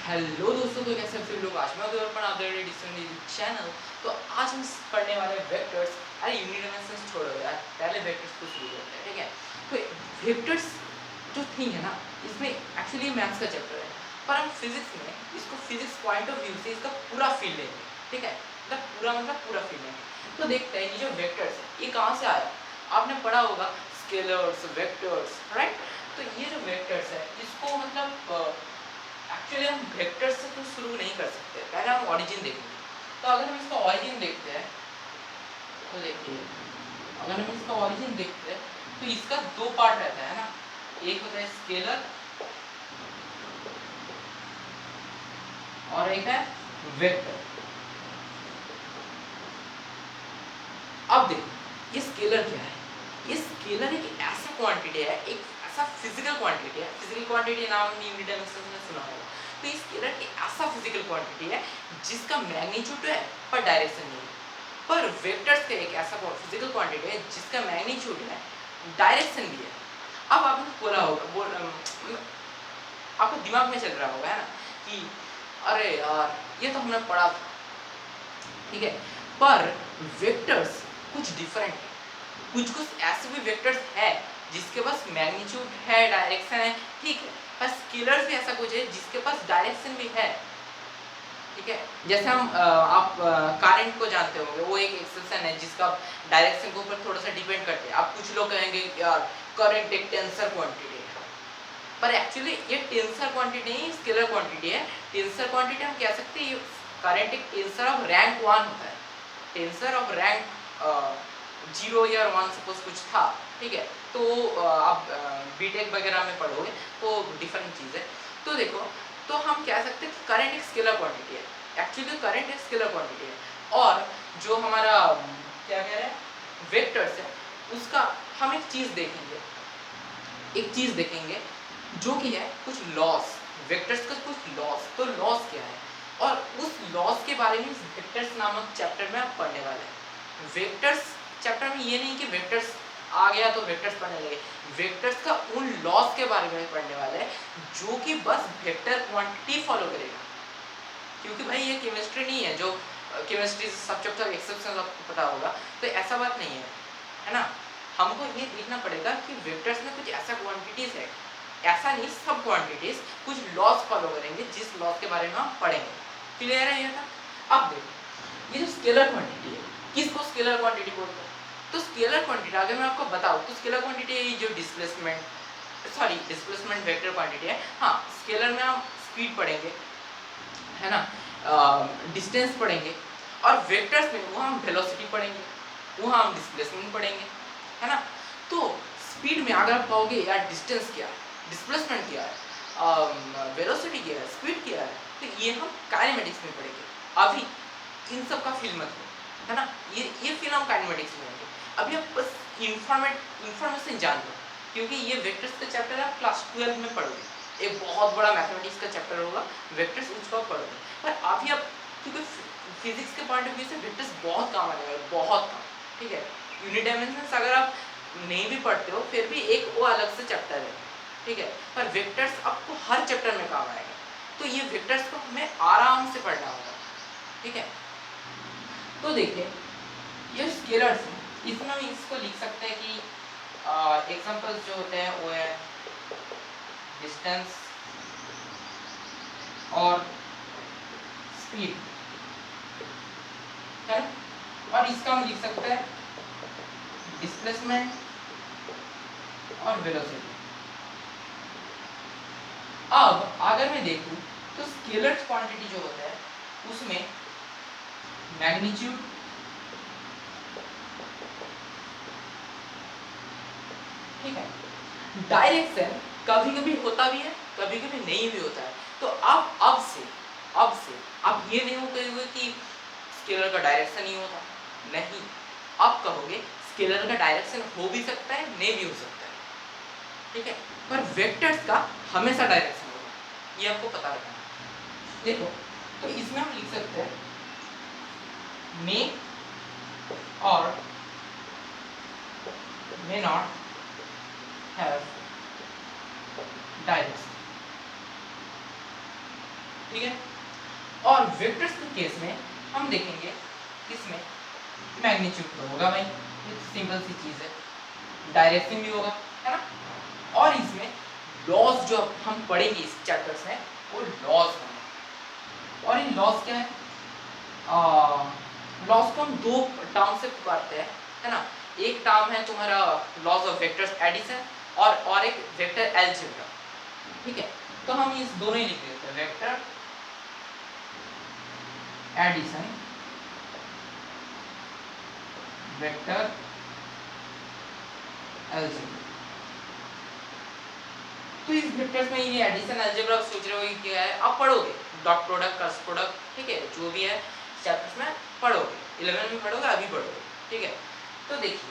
Hello दोस्तों, तो कैसे सभी लोग। आज मैं पर आप देख रहे हैं चैनल। तो आज हम पढ़ने वाले वेक्टर्स। अरे यूनिट डायमेंशंस छोड़ो यार, पहले वेक्टर्स को शुरू करते हैं, ठीक है। तो वेक्टर्स जो थिंग है ना, इसमें एक्चुअली मैथ्स का चैप्टर है, पर हम फिजिक्स में इसको फिजिक्स पॉइंट ऑफ व्यू से इसका पूरा फील लेंगे, ठीक है। मतलब पूरा फील लेंगे। तो देखते हैं ये जो वेक्टर्स है ये कहाँ से आया। आपने पढ़ा होगा स्केलर्स, वेक्टर्स, राइट। तो ये जो वेक्टर्स है इसको मतलब एक्चुअली हम वेक्टर से तो शुरू नहीं कर सकते, पहले हम ओरिजिन देखेंगे। तो अगर हम इसका ओरिजिन देखते हैं तो देखिए, अगर हम इसका ओरिजिन देखते हैं तो इसका दो पार्ट रहता है ना, एक होता है स्केलर और एक है वेक्टर। अब देखो ये स्केलर क्या है। ये स्केलर एक ऐसा क्वांटिटी है, एक ऐसा फिजिकल क्वांटिटी है। फिजिकल क्वांटिटी नाम यूनिट डायमेंशन में सुना होगा। तो ये स्केलर एक ऐसा फिजिकल क्वांटिटी है जिसका मैग्नीट्यूड है पर डायरेक्शन नहीं है। पर वेक्टर्स का एक ऐसा फिजिकल क्वांटिटी है जिसका मैग्नीट्यूड है, डायरेक्शन भी है। अब आपने बोला होगा, आपको दिमाग में चल रहा होगा है ना कि अरे यार ये तो हमने पढ़ा था, ठीक है। पर वेक्टर्स कुछ डिफरेंट है। कुछ ऐसे भी वेक्टर्स है जिसके पास मैग्नीट्यूड है, डायरेक्शन है, ठीक है। पर स्केलर्स भी ऐसा कुछ है जिसके पास डायरेक्शन भी है, ठीक है। जैसे आप करंट को जानते होंगे, वो एक एक्सप्रेशन है जिसका डायरेक्शन के ऊपर थोड़ा सा डिपेंड करते हैं। आप कुछ लोग कहेंगे यार करंट एक टेंसर क्वांटिटी है, पर एक्चुअली ये टेंसर क्वांटिटी नहीं, स्केलर क्वांटिटी है। टेंसर क्वांटिटी हम कह सकते हैं करंट एक टेंसर ऑफ रैंक 1 होता है। टेंसर ऑफ रैंक 0 या 1 सपोज कुछ था, ठीक है। तो आप बीटेक वगैरह में पढ़ोगे तो डिफरेंट चीज़ है। तो देखो, तो हम कह सकते हैं कि करंट एक स्केलर क्वांटिटी है। एक्चुअली करंट एक स्केलर क्वांटिटी है। और जो हमारा क्या कह रहे हैं वेक्टर्स है, उसका हम एक चीज़ देखेंगे जो कि है कुछ लॉस। वेक्टर्स का कुछ लॉस। तो लॉस क्या है और उस लॉस के बारे में इस वेक्टर्स नामक चैप्टर में आप पढ़ने वाले हैं। वेक्टर्स चैप्टर में ये नहीं कि वेक्टर्स आ गया तो वेक्टर्स पढ़ने लगे। वेक्टर्स का उन लॉस के बारे में पढ़ने वाले हैं जो कि बस वेक्टर क्वांटिटी फॉलो करेगा। क्योंकि भाई ये केमिस्ट्री नहीं है जो केमिस्ट्री सब चैप्टर एक्सेप्शन आपको पता होगा, तो ऐसा बात नहीं है ना। हमको ये देखना पड़ेगा कि वेक्टर्स में कुछ ऐसा क्वांटिटीज है, ऐसा नहीं सब क्वांटिटीज कुछ लॉस फॉलो करेंगे जिस लॉस के बारे में हम पढ़ेंगे। क्लियर है ये था। अब देखो ये जो स्केलर क्वांटिटी है, किसको स्केलर क्वांटिटी बोलते हैं। तो स्केलर क्वांटिटी अगर मैं आपको बताऊं तो स्केलर क्वांटिटी जो डिस्प्लेसमेंट वेक्टर क्वांटिटी है। हाँ, स्केलर में हम स्पीड पढ़ेंगे, है ना, डिस्टेंस पढ़ेंगे। और वेक्टर्स में वहाँ हम वेलोसिटी पढ़ेंगे, वहाँ हम डिस्प्लेसमेंट पढ़ेंगे, है ना। तो स्पीड में अगर आप कहोगे यार डिस्टेंस क्या है, डिस्प्लेसमेंट क्या है, वेलोसिटी क्या है, स्पीड क्या है, तो ये हम काइनेमेटिक्स में पढ़ेंगे। अभी इन सब का फील मत लो, है ना। ये फील हम काइनेमेटिक्स में होंगे। अभी आप बस इंफॉर्मेशन जान लो, क्योंकि ये वेक्टर्स का चैप्टर आप क्लास 12 में पढ़ोगे। एक बहुत बड़ा मैथमेटिक्स का चैप्टर होगा वेक्टर्स, उसको पढ़ोगे। पर अभी आप क्योंकि फिजिक्स के पॉइंट ऑफ व्यू से वेक्टर्स बहुत काम आने वाले, बहुत काम, ठीक है। यूनिट डायमेंशंस अगर आप नहीं भी पढ़ते हो फिर भी एक वो अलग से चैप्टर है, ठीक है। पर वेक्टर्स आपको हर चैप्टर में काम आएगा। तो ये वेक्टर्स को हमें आराम से पढ़ना होगा, ठीक है। तो देखिए ये स्केलर्स हैं, इसमें हम इसको लिख सकते हैं कि एग्जांपल्स जो होते हैं वो है डिस्टेंस और स्पीड, है ना। और इसका हम लिख सकते हैं डिस्प्लेसमेंट और वेलोसिटी। अब अगर मैं देखूं तो स्केलर क्वांटिटी जो होता है उसमें मैग्नीट्यूड, ठीक है, डायरेक्शन कभी कभी होता भी है, कभी कभी नहीं भी होता है। तो आप अब से आप ये नहीं कहोगे कि स्केलर का डायरेक्शन नहीं होता, नहीं। आप कहोगे स्केलर का डायरेक्शन हो भी सकता है, नहीं भी हो सकता है, ठीक है। पर वेक्टर्स का हमेशा डायरेक्शन होगा, ये आपको पता रखना है। देखो तो इसमें हम लिख सकते हैं मे और मे नॉट हैव डायरेक्शन, ठीक है। और वेक्टर्स के केस में हम देखेंगे इसमें मैग्नीट्यूड तो होगा भाई, ये सिंपल सी चीज है, डायरेक्शन भी होगा, है ना। और इसमें लॉज जो हम पढ़ेंगे इस चैप्टर्स में वो लॉज होंगे। और इन लॉज क्या है, लॉज को हम दो टर्म से पुकारते हैं, है ना। एक टर्म है तुम्हारा लॉज ऑफ वेक्टर्स एडिशन और एक वेक्टर अलजेब्रा, ठीक है। तो हम इस दोनों ही लिख देते हैं, वेक्टर एडिशन, वेक्टर अलजेब्रा। तो इस वेक्टर्स में ये एडिशन अलजेब्रा सोच रहे हो क्या है, आप पढ़ोगे डॉट प्रोडक्ट, क्रॉस प्रोडक्ट, ठीक है, जो भी है चैप्टर्स में पढ़ोगे, 11 में पढ़ोगे, अभी पढ़ोगे, ठीक है। तो देखिए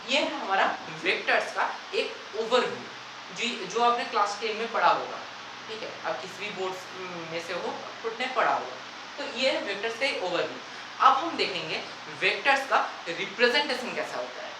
ये है हमारा वेक्टर्स का एक ओवरव्यू जो आपने क्लास 10 में पढ़ा होगा, ठीक है। अब किसी भी बोर्ड में से हो आपने पढ़ा होगा। तो ये है वेक्टर्स का एक ओवरव्यू। अब हम देखेंगे वेक्टर्स का रिप्रेजेंटेशन कैसा होता है।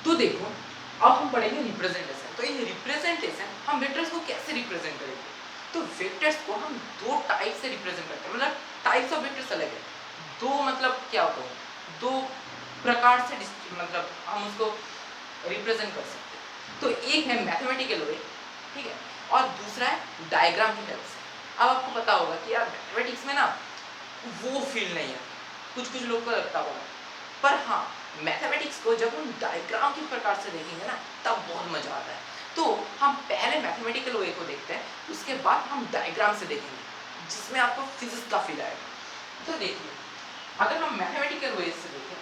तो देखो अब हम पढ़ेंगे रिप्रेजेंटेशन। तो ये रिप्रेजेंटेशन हम वेक्टर्स को कैसे रिप्रेजेंट करेंगे। तो वेक्टर्स को हम दो टाइप से रिप्रेजेंट करते हैं, मतलब टाइप्स ऑफ वेक्टर्स अलग है। दो मतलब क्या होता है, दो प्रकार से मतलब हम उसको रिप्रेजेंट कर सकते हैं। तो एक है मैथमेटिकल वे, ठीक है, और दूसरा है डायग्राम की हेल्प से। अब आपको पता होगा कि यार मैथमेटिक्स में ना वो फील नहीं है, कुछ कुछ लोग को लगता होगा, पर हाँ मैथमेटिक्स को जब हम डायग्राम के प्रकार से देखेंगे ना तब बहुत मजा आता है। तो हम पहले मैथमेटिकल वे को देखते हैं, उसके बाद हम डायग्राम से देखेंगे जिसमें आपको फिजिक्स का फील आएगा। तो देखिए अगर हम मैथमेटिकल वे से देखें,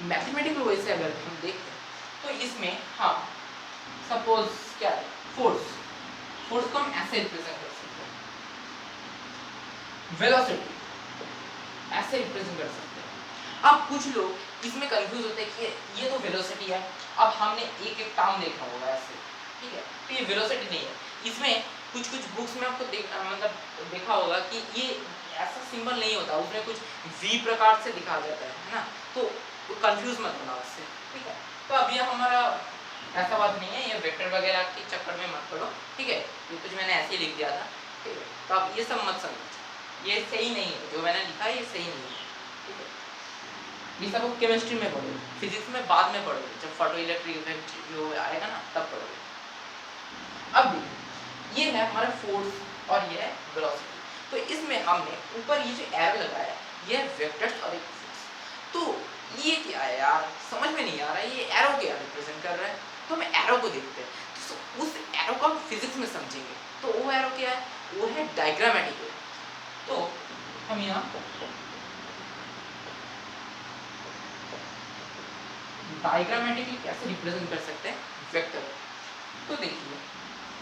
मैथमेटिकल वे से अगर हम देखते हैं तो इसमें हम सपोज क्या है, फोर्स को हम ऐसे रिप्रेजेंट कर सकते हैं, वेलोसिटी ऐसे रिप्रेजेंट कर सकते हैं। अब कुछ लोग इसमें कंफ्यूज होते हैं कि ये तो वेलोसिटी है, अब हमने एक एक टर्म देखा होगा ऐसे, ठीक है, तो ये वेलोसिटी नहीं है। इसमें कुछ कुछ बुक्स में आपको मतलब देखा होगा कि ये ऐसा सिंबल नहीं होता, उसमें कुछ वी प्रकार से दिखा जाता है ना, तो कंफ्यूज मत होना उससे, ठीक है। तो अब ये हमारा ऐसा बात नहीं है, ये वेक्टर वगैरह के चक्कर में मत पड़ो, ठीक है, ये कुछ मैंने ऐसे ही लिख दिया था, ठीक है। तो आप ये सब मत समझो, ये सही नहीं है, जो मैंने लिखा है ये सही नहीं है, ठीक है। ये सब आप केमिस्ट्री में पढ़ोगे, फिजिक्स में बाद में पढ़ोगे, जब फोटो इलेक्ट्रिक इफेक्ट जो आएगा ना तब पढ़ोगे। अब देखिए ये है हमारा फोर्स और ये है वेलोसिटी। तो इसमें हमने ऊपर ये जो एरो लगाया है ये है वेक्टर्स और एक फोर्स। तो ये क्या है यार, समझ में नहीं आ रहा है ये एरो क्या रिप्रेजेंट कर रहा है। तो हम एरो को देखते हैं, तो उस एरो को हम फिजिक्स में समझेंगे। तो वो एरो क्या है, वो है डायग्रामेटिक। तो हम यहाँ डायग्रामेटिकली कैसे रिप्रेजेंट कर सकते हैं वेक्टर। तो देखिए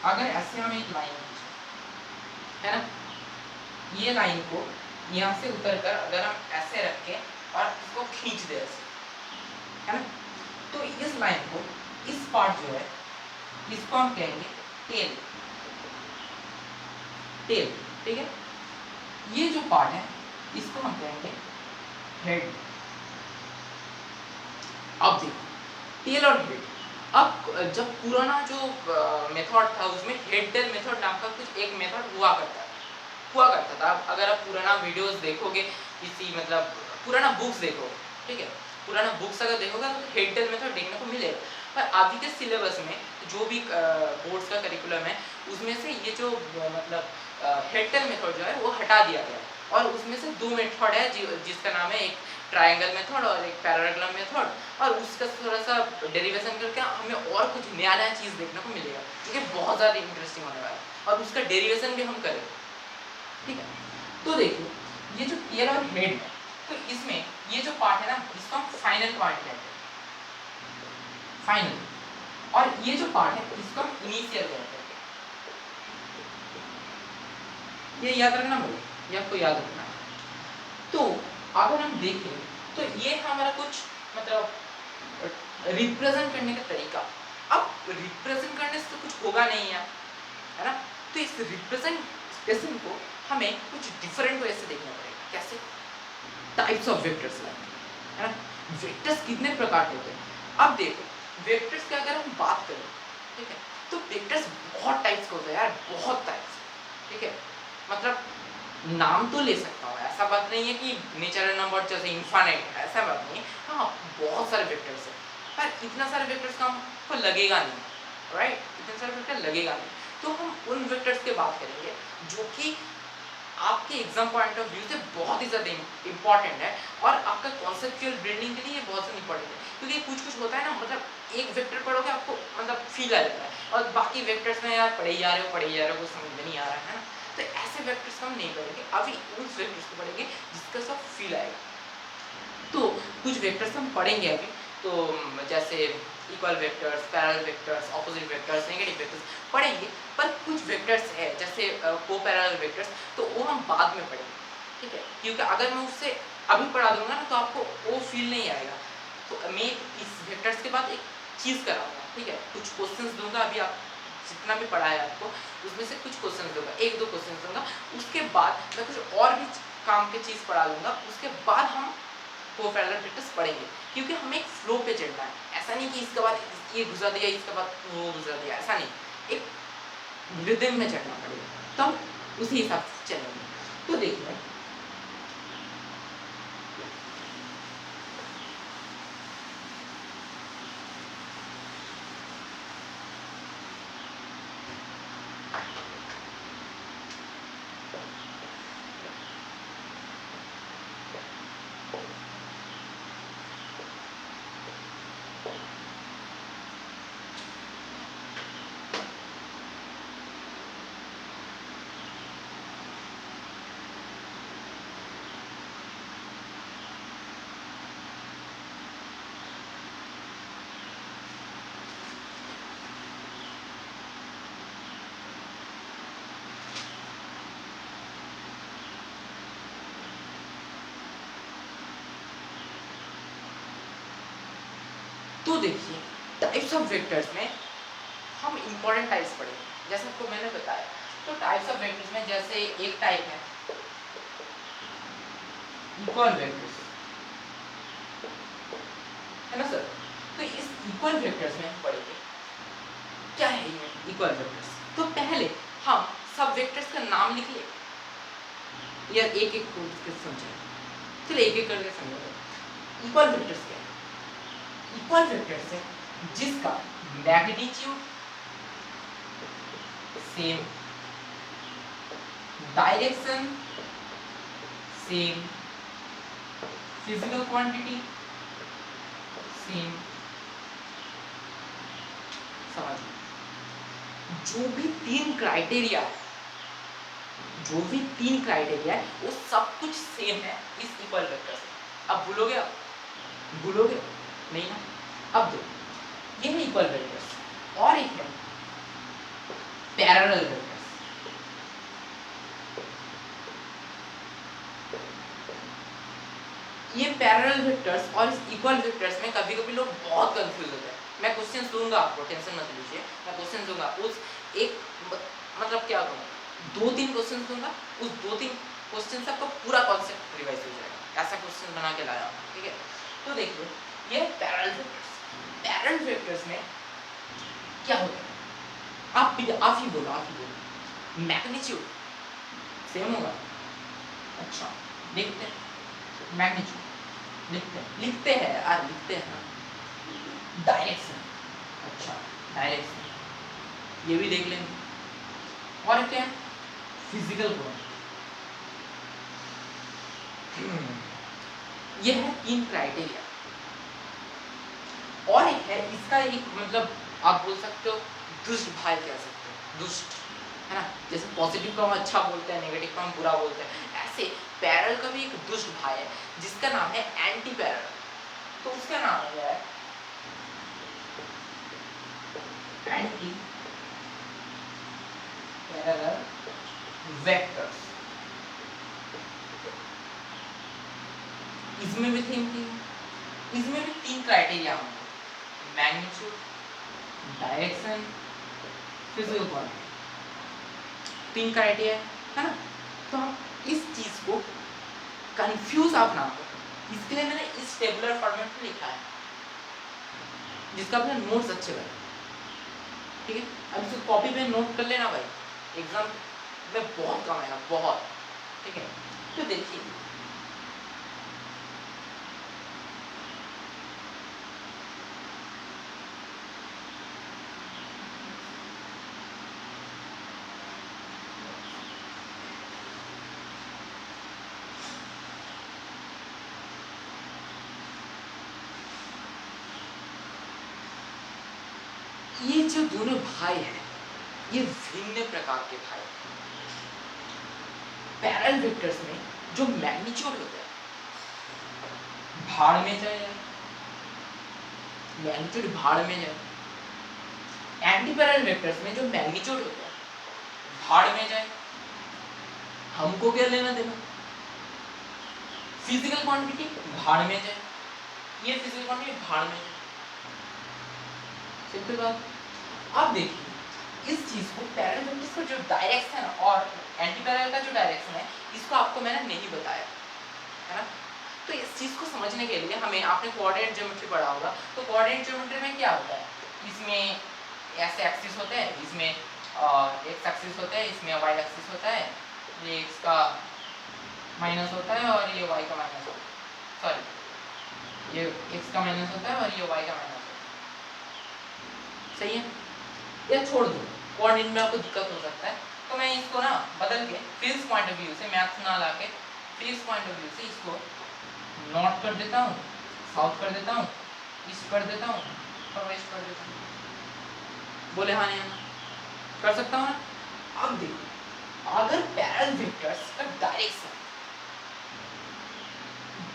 अगर ऐसे हम एक लाइन खींचे, है ना, ये लाइन को यहाँ से उतर कर अगर हम ऐसे रख के और इसको खींच दे ऐसे, है ना, तो इस लाइन को, इस पार्ट जो है इसको हम कहेंगे टेल, ठीक है। ये जो पार्ट है इसको हम कहेंगे हेड। अब देखो टेल और हेड, अब जब पुराना जो मेथड था उसमें हेड टेल मेथड नाम का कुछ एक मेथड हुआ करता था। अगर आप पुराना वीडियोस देखोगे, किसी मतलब पुराना बुक्स देखो, ठीक है, पुराना बुक्स अगर देखोगे तो हेड टेल मेथड देखने को मिलेगा। पर अभी के सिलेबस में जो भी बोर्ड्स का करिकुलम है उसमें से ये जो मतलब हेड टेल मेथड जो है वो हटा दिया गया है और उसमें से दो मेथड है जिसका नाम है एक ट्रायंगल मेथड और एक पैरेललोग्राम मेथड, और उसका थोड़ा सा डेरिवेशन करके हमें और कुछ नया नया चीज़ देखने को मिलेगा जो कि बहुत ज़्यादा इंटरेस्टिंग होने वाला है, और उसका डेरिवेशन भी हम करेंगे, ठीक है। तो देखिए ये जो टेल और हेड है, तो इसमें ये जो पार्ट है ना इसको हम फाइनल पार्ट कहते हैं, फाइनल, और ये जो पार्ट है इसको हम इनिशियल कहते हैं। ये याद रखना भाई, ये आपको याद रखना है। तो अगर हम देखें तो ये हमारा कुछ मतलब रिप्रेजेंट करने का तरीका। अब रिप्रेजेंट करने से तो कुछ होगा नहीं यार, है ना, तो इस रिप्रेजेंटेशन को हमें कुछ डिफरेंट वे से देखना पड़ेगा। कैसे? टाइप्स ऑफ वेक्टर्स, है ना, वेक्टर्स कितने प्रकार के होते हैं। अब देखो वेक्टर्स की अगर हम बात करें, ठीक है, तो वेक्टर्स बहुत टाइप्स के होते हैं यार, बहुत टाइप्स, ठीक है, मतलब नाम तो ले सकता हूँ, ऐसा बात नहीं है कि नेचुरल नंबर जैसे इनफाइनाइट, ऐसा बात नहीं है, हाँ बहुत सारे वेक्टर्स हैं, पर इतना सारे वेक्टर्स का हमको लगेगा नहीं, राइट, इतने सारे वेक्टर लगेगा नहीं, तो हम उन वेक्टर्स की बात करेंगे जो कि आपके एग्जाम पॉइंट ऑफ व्यू से बहुत ही ज़्यादा इंपॉर्टेंट है, और आपका कॉन्सेप्चुअल ब्रेनिंग के लिए ये बहुत ज़्यादा इंपॉर्टेंट है, क्योंकि कुछ होता है ना, मतलब एक वेक्टर पढ़ोगे आपको मतलब फील आ जाता है, और बाकी वेक्टर्स में यार पढ़े ही जा रहे हो, कुछ समझ में नहीं आ रहा है ना, तो ऐसे वेक्टर्स को हम नहीं पढ़ेंगे, अभी उस वेक्टर्स को पढ़ेंगे जिसका सब फील आएगा। तो कुछ वेक्टर्स हम पढ़ेंगे अभी, तो जैसे equal vectors, parallel vectors, opposite vectors, negative vectors पढ़ेंगे, पर कुछ वेक्टर्स है जैसे को पैरेलल वेक्टर्स, तो वो हम बाद में पढ़ेंगे, ठीक है, क्योंकि अगर मैं उससे अभी पढ़ा दूंगा ना तो आपको वो फील नहीं आएगा। तो मैं इस वेक्टर्स के बाद एक चीज़ कराऊंगा, ठीक है, कुछ क्वेश्चंस दूंगा, अभी आप जितना भी पढ़ा है आपको उसमें से कुछ क्वेश्चन दूंगा, एक दो क्वेश्चन दूंगा, उसके बाद मैं कुछ और भी काम की चीज़ पढ़ा दूंगा, उसके बाद हम को पैरेलल वेक्टर्स पढ़ेंगे, क्योंकि हमें एक फ्लो पे चलना है, ऐसा नहीं कि इसके बाद ये गुजर दिया, इसके बाद वो गुजर दिया, ऐसा नहीं, एक रिदम में चलना पड़ेगा, तो हम उसी हिसाब से चलेंगे। तो देखिए तो देखिए टाइप्स ऑफ वेक्टर्स में हम इंपॉर्टेंट टाइप्स पढ़ेंगे, जैसे आपको मैंने बताया। तो टाइप्स ऑफ वेक्टर्स में जैसे एक टाइप है इक्वल वेक्टर्स, है ना सर, तो इस इक्वल वेक्टर्स में हम पढ़ेंगे क्या है ये इक्वल वेक्टर्स। तो पहले हम सब वेक्टर्स का नाम लिख ले, या एक एक को समझें, चलिए एक एक करके समझो। इक्वल वेक्टर्स क्या है? इक्वल वेक्टर्स है जिसका magnitude same, direction same, physical quantity same, समझ, जो भी तीन क्राइटेरिया है, जो भी तीन क्राइटेरिया है वो सब कुछ सेम है इस इक्वल वेक्टर से। अब भूलोगे, आप भूलोगे नहीं ना। अब देखो ये है इक्वल वेक्टर्स, और एक है पैरेलल वेक्टर्स। ये पैरेलल वेक्टर्स और इस इक्वल वेक्टर्स में कभी कभी लोग बहुत कंफ्यूज होते हैं। मैं क्वेश्चन दूंगा आपको, टेंशन मत लीजिए, मैं क्वेश्चन दूंगा, उस एक मतलब क्या कहूँ, दो तीन क्वेश्चन दूंगा, उस दो तीन क्वेश्चन से आपका पूरा कॉन्सेप्ट रिवाइज हो जाएगा, ऐसा क्वेश्चन बना के लाया हूँ, ठीक है। तो देखिए ये पैरेलल वेक्टर्स, पैरेलल वेक्टर्स में क्या होता है, आप ही बोलो, मैग्नीट्यूड सेम होगा। अच्छा देखते हैं, मैग्नीट्यूड लिखते हैं यार, लिखते हैं। डायरेक्शन, अच्छा डायरेक्शन ये भी देख लेंगे। और क्या है, फिजिकल क्वांटिटी, ये है 3 क्राइटेरिया। और एक है इसका एक मतलब आप बोल सकते हो दुष्ट भाई कह सकते हो, दुष्ट है ना, जैसे पॉजिटिव को हम अच्छा बोलते हैं, नेगेटिव को हम बुरा बोलते हैं, ऐसे पैरल का भी एक दुष्ट भाई है जिसका नाम है एंटी पैरल। तो उसका नाम क्या है? Anti parallel vectors. इसमें भी इसमें भी 3 क्राइटेरिया होंगे, magnitude, direction, physical quantity, 3 criteria है ना। तो हम इस चीज को कंफ्यूज आप ना हो, इसके लिए मैंने इस टेबुलर फॉर्मेट में लिखा है जिसका अपने नोट्स अच्छे बने, ठीक है। अब इसको कॉपी पे नोट कर लेना भाई, एग्जाम में बहुत कम आएगा, बहुत, ठीक है। तो देखिए ये जो दोनों भाई हैं ये भिन्न प्रकार के भाई हैं। पैरेलल वेक्टर्स में जो मैग्नीट्यूड होता है भाड़ में जाए, मैग्नीट्यूड भाड़ में जाए। एंटी पैरेलल वेक्टर्स में जो मैग्नीट्यूड होता है भाड़ में जाए, हमको क्या लेना देना। फिजिकल क्वांटिटी भाड़ में जाए, ये फिजिकल क्वांटिटी भाड़ में जाए, सिंपल बात। अब देखिए इस चीज को पैरेलल वेक्टर्स का जो डायरेक्शन और एंटी पैरेलल का जो डायरेक्शन है इसको आपको मैंने नहीं बताया है ना। तो इस चीज को समझने के लिए हमें, आपने कोऑर्डिनेट ज्योमेट्री पढ़ा होगा, तो कोऑर्डिनेट ज्योमेट्री में क्या होता है, इसमें ऐसे एक्सिस होते हैं, इसमें एक्स एक्सिस होते हैं, इसमें वाई एक्सिस होता है, ये एक्स का माइनस होता है और ये वाई का माइनस होता है, सॉरी ये एक्स का माइनस होता है और ये वाई का माइनस होता है, सही है। या छोड़ दो, कोऑर्डिनेट में आपको दिक्कत हो सकता है, तो मैं इसको ना बदल के फिजिक्स पॉइंट ऑफ व्यू से, मैथ्स ना लाके फिजिक्स पॉइंट ऑफ व्यू से इसको नॉर्थ कर देता हूँ, साउथ कर देता हूँ, ईस्ट कर देता हूँ और वेस्ट कर देता हूँ। बोले हाँ नहीं कर सकता हूँ ना। अब देखो अगर पैरेलल वेक्टर्स का डायरेक्शन,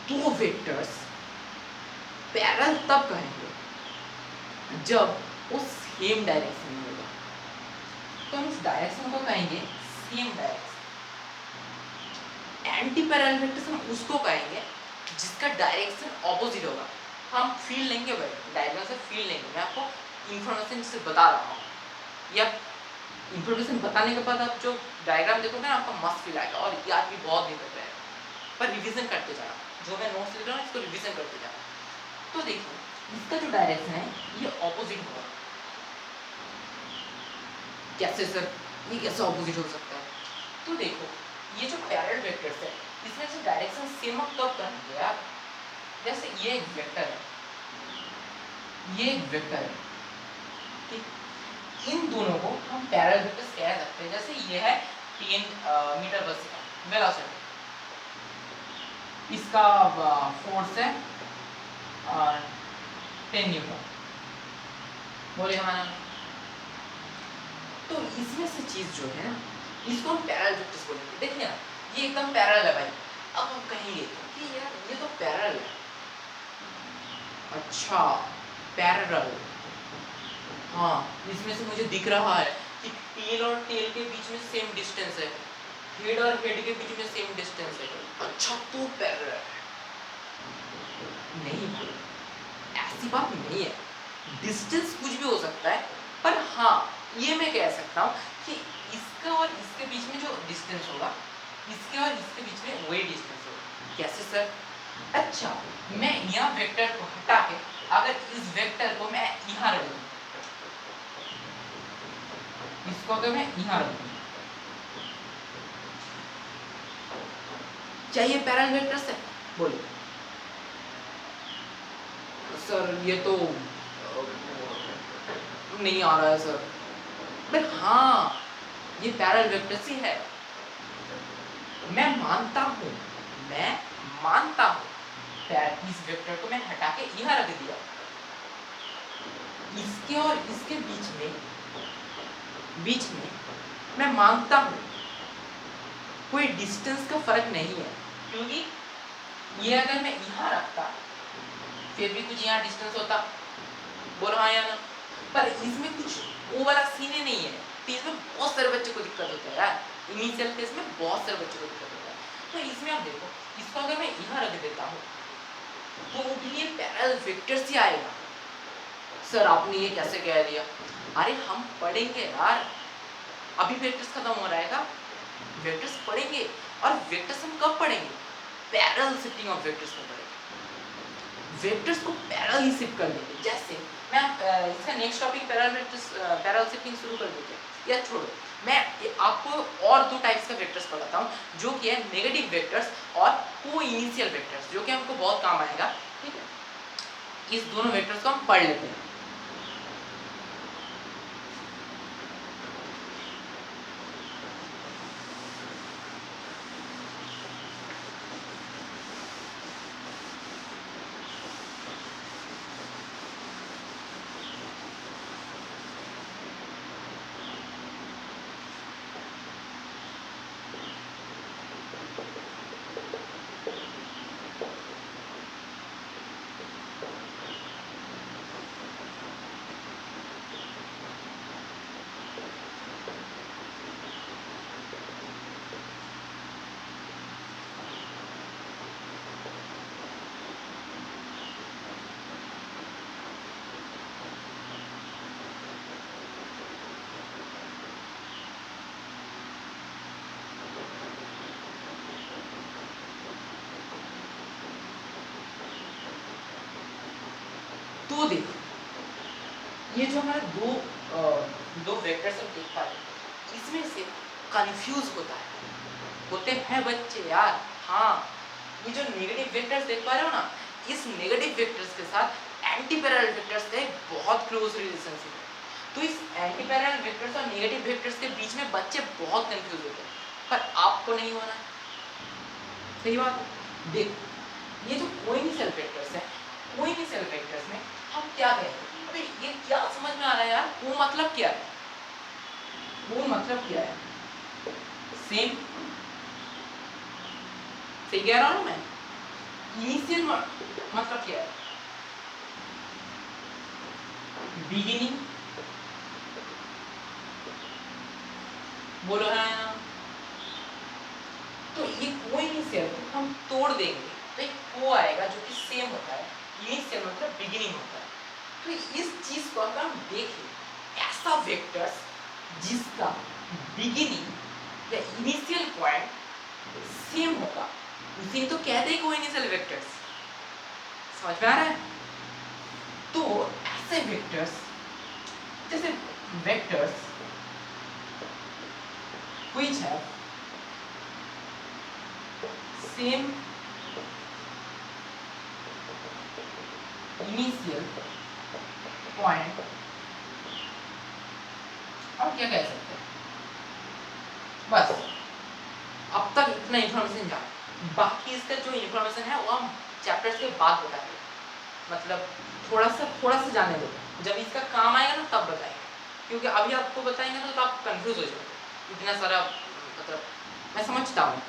दो वेक्टर्स पैरेलल तब कहेंगे जब वो सेम डायरेक्शन में होगा, तो हम इस डायरेक्शन को कहेंगे same direction. Anti parallel vectors हम उसको कहेंगे जिसका डायरेक्शन ऑपोजिट होगा। हम फील लेंगे भाई, डायग्राम से फील लेंगे, मैं आपको इंफॉर्मेशन से बता रहा हूँ, या इंफॉर्मेशन बताने के बाद आप जो डायग्राम देखोगे ना आपको मस्त फील आएगा और याद भी बहुत नहीं कर पाएगा, पर रिवीजन करते जाना, जो मैं नोट्स लिख रहा हूँ इसको रिवीजन करते जाना। तो देखो इसका जो डायरेक्शन है ये ऑपोजिट होगा। कैसे सर, ये कैसे ऑपोजिट हो सकता है? तो देखो ये जो पैरेलल वेक्टर्स है इसमें से डायरेक्शन सेम अप कब करेंगे यार, जैसे ये एक वेक्टर है, ये एक वेक्टर है, ठीक, इन दोनों को हम पैरेलल वेक्टर्स कह सकते हैं। जैसे ये है 10 मीटर पर सेकंड वेलोसिटी, इसका फोर्स है 10 न्यूटन, बोले हमारा। तो इसमें से चीज जो है ना इसको हम पैरेलल वेक्टर्स बोलेंगे। देखिए ना ये एकदम पैरेलल है भाई, अब हम कहेंगे कि यार ये तो पैरेलल है, अच्छा पैरेलल, हाँ इसमें से मुझे दिख रहा है कि टेल और टेल के बीच में सेम डिस्टेंस है, हेड और हेड के बीच में सेम डिस्टेंस है, अच्छा तो पैरेलल है। नहीं भाई ऐसी बात नहीं है, डिस्टेंस कुछ भी हो सकता है, पर हाँ ये मैं कह सकता हूँ कि इसका और इसके बीच में जो डिस्टेंस होगा, इसके और इसके बीच में वही डिस्टेंस होगा। कैसे सर? अच्छा मैं यहाँ वेक्टर को हटा के अगर इस वेक्टर को मैं यहाँ रख दूँ, इसको अगर मैं यहाँ रख दूँ, क्या ये पैरेलल वेक्टर्स है? बोलिए सर ये तो नहीं आ रहा है सर। बट हाँ ये पैरेलल वेक्टर्स ही है, मैं मानता हूँ, मैं मानता हूँ इस वेक्टर को मैं हटा के यहाँ रख दिया, इसके और इसके बीच में मैं मानता हूँ कोई डिस्टेंस का फर्क नहीं है, क्योंकि ये अगर मैं यहाँ रखता फिर भी कुछ यहाँ डिस्टेंस होता, बोलो हाँ या ना। पर इसमें कुछ वो वाला सीन ही नहीं है, तो इसमें बहुत सारे बच्चों को दिक्कत होता है यार, इनिशियल फेज में बहुत सारे बच्चों को दिक्कत होता है। तो इसमें आप देखो, इसको अगर मैं यहाँ रख देता हूँ तो वो भी ये पैरेलल वेक्टर्स ही आएगा। सर आपने ये कैसे कह दिया? अरे हम पढ़ेंगे यार, अभी वेक्टर्स खत्म हो रहा है, वेक्टर्स पढ़ेंगे। और वेक्टर्स हम कब पढ़ेंगे? पैरेलल शिफ्टिंग ऑफ वेक्टर्स में पढ़ेंगे, वेक्टर्स को पैरेलल शिफ्ट कर देंगे। जैसे मैं इसका नेक्स्ट टॉपिक पैरेलल शिफ्टिंग शुरू कर देते हैं या छोड़ो, मैं आपको और दो टाइप्स का वेक्टर्स पढ़ाता हूँ, जो कि है नेगेटिव वेक्टर्स और को इनिशियल वेक्टर्स, जो कि हमको बहुत काम आएगा। ठीक है, इस दोनों वेक्टर्स को हम पढ़ लेते हैं। तो देखो, ये जो हमारे दो वेक्टर्स हम देख पा रहे हैं, इसमें से कंफ्यूज होते हैं बच्चे यार। हाँ, ये जो नेगेटिव वेक्टर्स देख पा रहे हो ना, इस नेगेटिव वेक्टर्स के साथ एंटी पैरेलल वेक्टर्स का एक बहुत क्लोज रिलेशनशिप है। तो इस एंटी पैरेलल वेक्टर्स और नेगेटिव वेक्टर्स के बीच में बच्चे बहुत कंफ्यूज होते हैं, पर आपको नहीं होना है। सही बात है। देखो, ये जो कोइनिशियल वेक्टर्स है, कोइनिशियल वेक्टर्स में हम क्या कहें? अबे ये क्या समझ में आ रहा है यार, वो मतलब क्या है? वो मतलब क्या है? सेम, सही कह रहा हूं मैं? इनिशियल मतलब क्या है? बिगिनिंग, बोलो है। तो ये कोइनिशियल हम तोड़ देंगे तो एक को आएगा जो कि सेम होता है, इनिशियल मतलब बिगिनिंग होता है। तो इस चीज को अगर हम देखें, ऐसा वेक्टर्स जिसका बिगिनिंग या इनिशियल पॉइंट सेम होगा, उसे तो कहते हैं कोइनिशियल वेक्टर्स। समझ में आ रहा है? तो ऐसे वेक्टर्स, जैसे vectors which have same initial point, और क्या कह सकते हैं? बस अब तक इतना इंफॉर्मेशन जान, बाकी इसका जो इंफॉर्मेशन है वो हम चैप्टर्स के बाद बताएंगे। मतलब थोड़ा सा जाने दो, जब इसका काम आएगा ना तब बताएंगे, क्योंकि अभी आपको बताएंगे तो आप कंफ्यूज हो जाओगे, इतना सारा मतलब मैं समझता हूँ।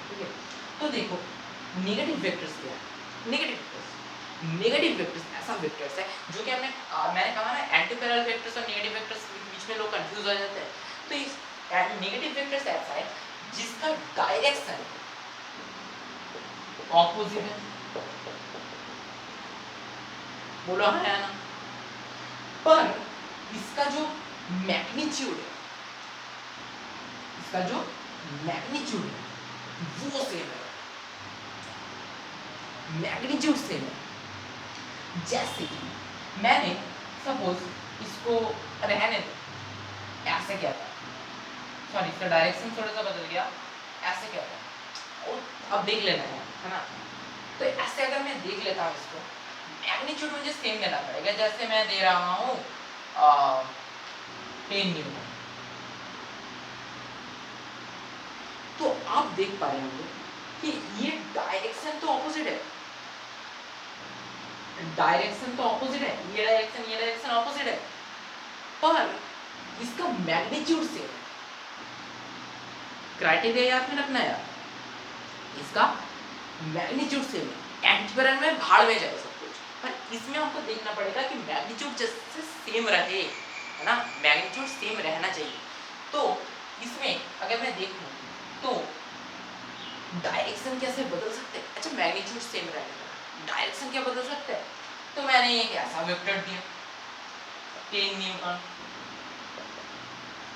ठीक है, तो देखो नेगेटिव वेक्टर्स क्या है? नेगेटिव वेक्टर्स ऐसा वेक्टर्स है जो कि मैंने कहा ना, एंटी पैरेलल वेक्टर्स और नेगेटिव वेक्टर्स के बीच में लोग कंफ्यूज हो जाते हैं। तो इस नेगेटिव वेक्टर्स ऐसा है जिसका डायरेक्शन ऑपोजिट है, बोलो हाँ या ना। पर इसका जो मैग्नीट्यूड है, वो सेम है, मैग्नीट्यूड सेम है। जैसे कि मैंने सपोज इसको रहने दो, ऐसे क्या था, सॉरी इसका डायरेक्शन थोड़ा सा बदल गया, ऐसे क्या था, और अब देख लेना है ना। तो ऐसे अगर मैं देख लेता हूँ इसको, मैग्नीट्यूड मुझे सेम देना पड़ेगा। जैसे मैं दे रहा हूँ 10 न्यूटन, तो आप देख पा रहे होंगे कि ये डायरेक्शन तो डायरेक्शन तो ऑपोजिट है, ये डायरेक्शन ऑपोजिट है, पर इसका मैग्नीट्यूड सेम है। क्राइटेरिया याद में रखना यार, इसका मैग्नीट्यूड सेम है। एंटीपेरल में भाड़ में जाए सब कुछ, पर इसमें हमको देखना पड़ेगा कि मैग्नीट्यूड जैसे सेम रहे, है ना, मैग्नीट्यूड सेम रहना चाहिए। तो इसमें अगर मैं देखूं तो डायरेक्शन कैसे बदल सकते हैं? अच्छा, मैग्नीट्यूड सेम रहने का डायरेक्शन क्या बदल सकते हैं? तो मैंने एक ऐसा वेक्टर दिया 10 न्यूटन,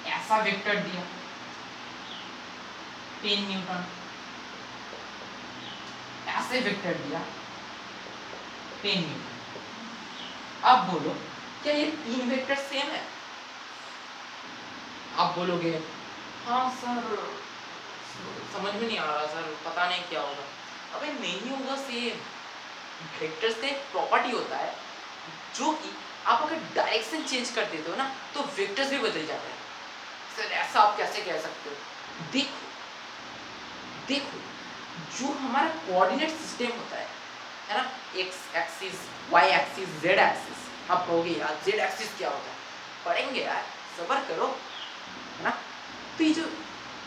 ऐसा वेक्टर दिया 10 न्यूटन, ऐसे वेक्टर दिया 10 न्यूटन। अब बोलो क्या ये तीन वेक्टर सेम है? आप बोलोगे हाँ सर समझ में नहीं आ रहा सर, पता नहीं क्या होगा। अबे नहीं होगा सेम। वेक्टर्स का एक प्रॉपर्टी होता है जो कि आप अगर डायरेक्शन चेंज कर देते हो ना तो वेक्टर्स भी बदल जाते हैं। सर ऐसा आप कैसे कह सकते हो? देखो देखो, जो हमारा कोऑर्डिनेट सिस्टम होता है ना, X axis, Y axis, Z axis. आप कहोगे यार जेड एक्सिस क्या होता है? पढ़ेंगे यार, सब्र करो, है ना। तो ये जो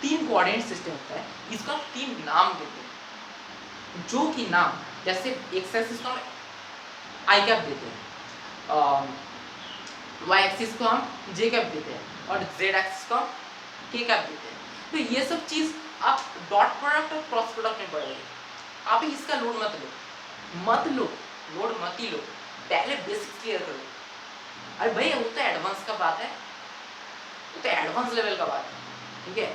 तीन कोऑर्डिनेट सिस्टम होता है इसको हम तीन नाम देते हैं, जो कि नाम जैसे एक्स एक्सिस को हम आई कैप देते हैं, वाई एक्सिस को हम जे कैप देते हैं और जेड एक्सिस को हम के कैप देते हैं। तो ये सब चीज आप डॉट प्रोडक्ट और क्रॉस प्रोडक्ट में पढ़ोगे। आप इसका लोड मत लो, लोड मत ही लो, पहले बेसिक्स क्लियर करो। अरे भाई वो तो एडवांस का बात है, वो तो एडवांस लेवल का बात है, ठीक है।